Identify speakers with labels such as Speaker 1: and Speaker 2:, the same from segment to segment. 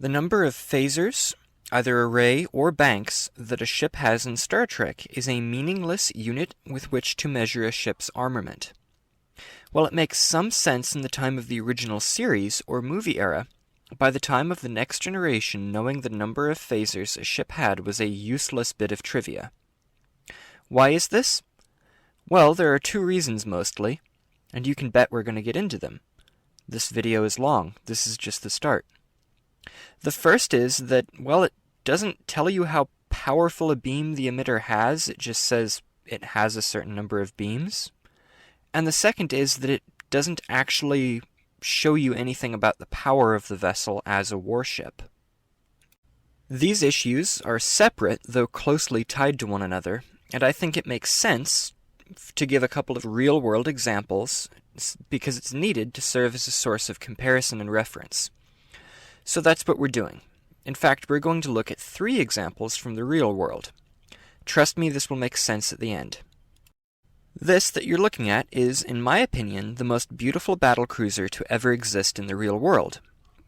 Speaker 1: The number of phasers, either array or banks, that a ship has in Star Trek is a meaningless unit with which to measure a ship's armament. While it makes some sense in the time of the original series or movie era, by the time of the Next Generation, knowing the number of phasers a ship had was a useless bit of trivia. Why is this? Well, there are two reasons mostly, and you can bet we're going to get into them. This video is long. This is just the start. The first is that, well, it doesn't tell you how powerful a beam the emitter has, it just says it has a certain number of beams. And the second is that it doesn't actually show you anything about the power of the vessel as a warship. These issues are separate, though closely tied to one another, and I think it makes sense to give a couple of real-world examples because it's needed to serve as a source of comparison and reference. So that's what we're doing. In fact, we're going to look at 3 examples from the real world. Trust me, this will make sense at the end. This that you're looking at is, in my opinion, the most beautiful battlecruiser to ever exist in the real world.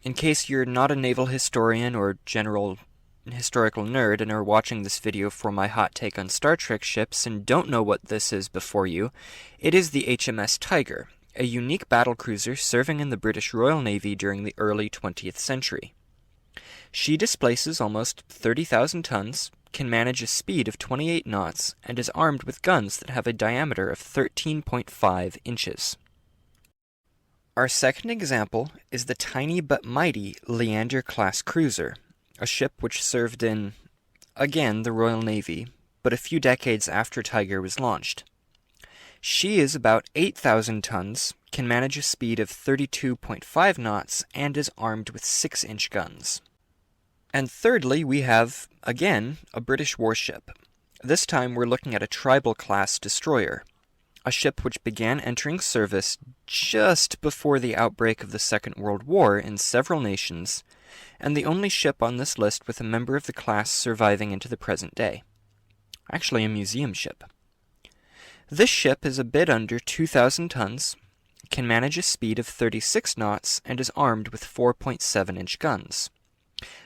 Speaker 1: In case you're not a naval historian or general historical nerd and are watching this video for my hot take on Star Trek ships and don't know what this is before you, it is the HMS Tiger, a unique battlecruiser serving in the British Royal Navy during the early 20th century. She displaces almost 30,000 tons, can manage a speed of 28 knots, and is armed with guns that have a diameter of 13.5 inches. Our second example is the tiny but mighty Leander-class cruiser, a ship which served in, again, the Royal Navy, but a few decades after Tiger was launched. She is about 8,000 tons, can manage a speed of 32.5 knots, and is armed with 6-inch guns. And thirdly, we have, again, a British warship. This time we're looking at a Tribal-class destroyer, a ship which began entering service just before the outbreak of the Second World War in several nations, and the only ship on this list with a member of the class surviving into the present day. Actually, a museum ship. This ship is a bit under 2,000 tons, can manage a speed of 36 knots, and is armed with 4.7-inch guns.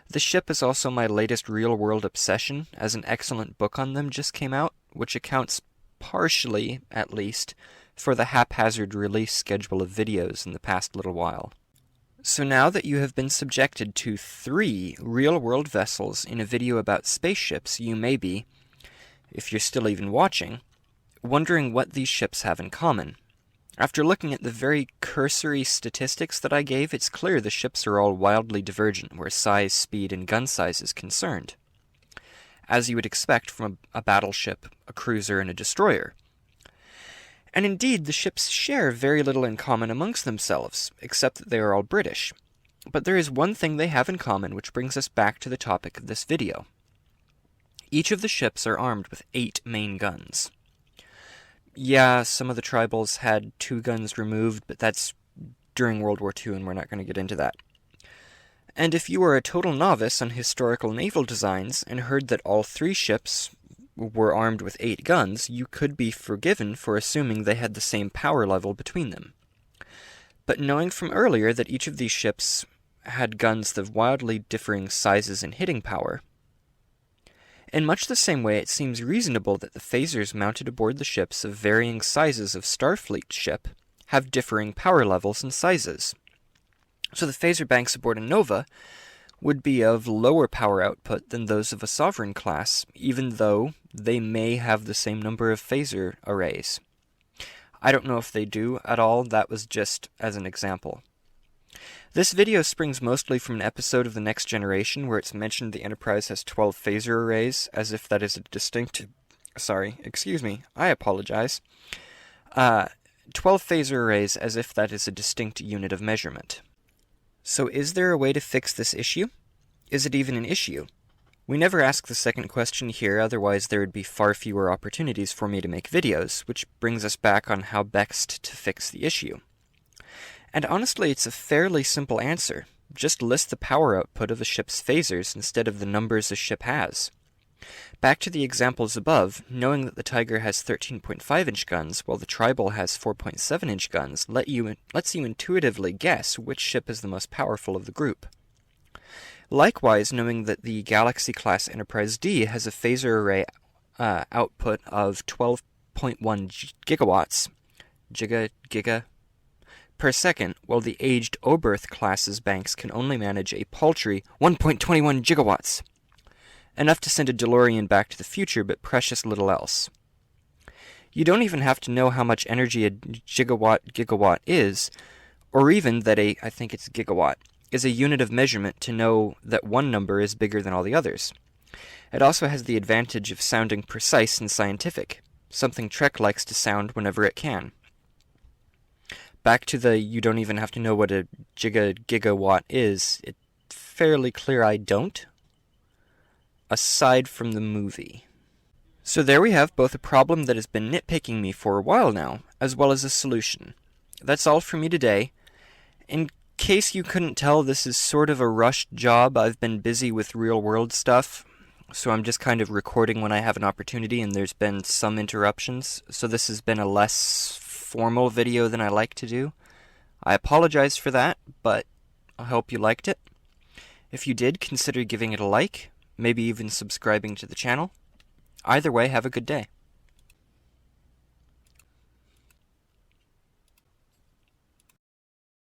Speaker 1: The ship is also my latest real-world obsession, as an excellent book on them just came out, which accounts partially, at least, for the haphazard release schedule of videos in the past little while. So now that you have been subjected to 3 real-world vessels in a video about spaceships, you may be, if you're still even watching, wondering what these ships have in common. After looking at the very cursory statistics that I gave, it's clear the ships are all wildly divergent where size, speed, and gun size is concerned, as you would expect from a battleship, a cruiser, and a destroyer. And indeed, the ships share very little in common amongst themselves, except that they are all British. But there is one thing they have in common, which brings us back to the topic of this video. Each of the ships are armed with 8 main guns. Yeah, some of the tribals had 2 guns removed, but that's during World War II, and we're not going to get into that. And if you were a total novice on historical naval designs and heard that all 3 ships were armed with 8 guns, you could be forgiven for assuming they had the same power level between them. But knowing from earlier that each of these ships had guns of wildly differing sizes and hitting power, in much the same way it seems reasonable that the phasers mounted aboard the ships of varying sizes of Starfleet ship have differing power levels and sizes. So the phaser banks aboard a Nova would be of lower power output than those of a Sovereign class, even though they may have the same number of phaser arrays. I don't know if they do at all, that was just as an example. This video springs mostly from an episode of The Next Generation where it's mentioned the Enterprise has 12 phaser arrays, as if that is a distinct... I apologize. 12 phaser arrays as if that is a distinct unit of measurement. So is there a way to fix this issue? Is it even an issue? We never ask the second question here, otherwise there would be far fewer opportunities for me to make videos, which brings us back on how best to fix the issue. And honestly, it's a fairly simple answer. Just list the power output of a ship's phasers instead of the numbers a ship has. Back to the examples above, knowing that the Tiger has 13.5-inch guns while the Tribal has 4.7-inch guns lets you intuitively guess which ship is the most powerful of the group. Likewise, knowing that the Galaxy-class Enterprise D has a phasor array output of 12.1 gigawatts, giga, per second, while the aged Oberth class's banks can only manage a paltry 1.21 gigawatts. Enough to send a DeLorean back to the future, but little else. You don't even have to know how much energy a gigawatt is, or even that I think it's gigawatt, is a unit of measurement to know that one number is bigger than all the others. It also has the advantage of sounding precise and scientific, something Trek likes to sound whenever it can. Back to the you don't even have to know what a gigawatt is, it's fairly clear I don't, aside from the movie. So there we have both a problem that has been nitpicking me for a while now, as well as a solution. That's all for me today. In case you couldn't tell, this is sort of a rushed job. I've been busy with real-world stuff, so I'm just kind of recording when I have an opportunity, and there's been some interruptions, so this has been a less formal video than I like to do. I apologize for that, but I hope you liked it. If you did, consider giving it a like, maybe even subscribing to the channel. Either way, have a good day.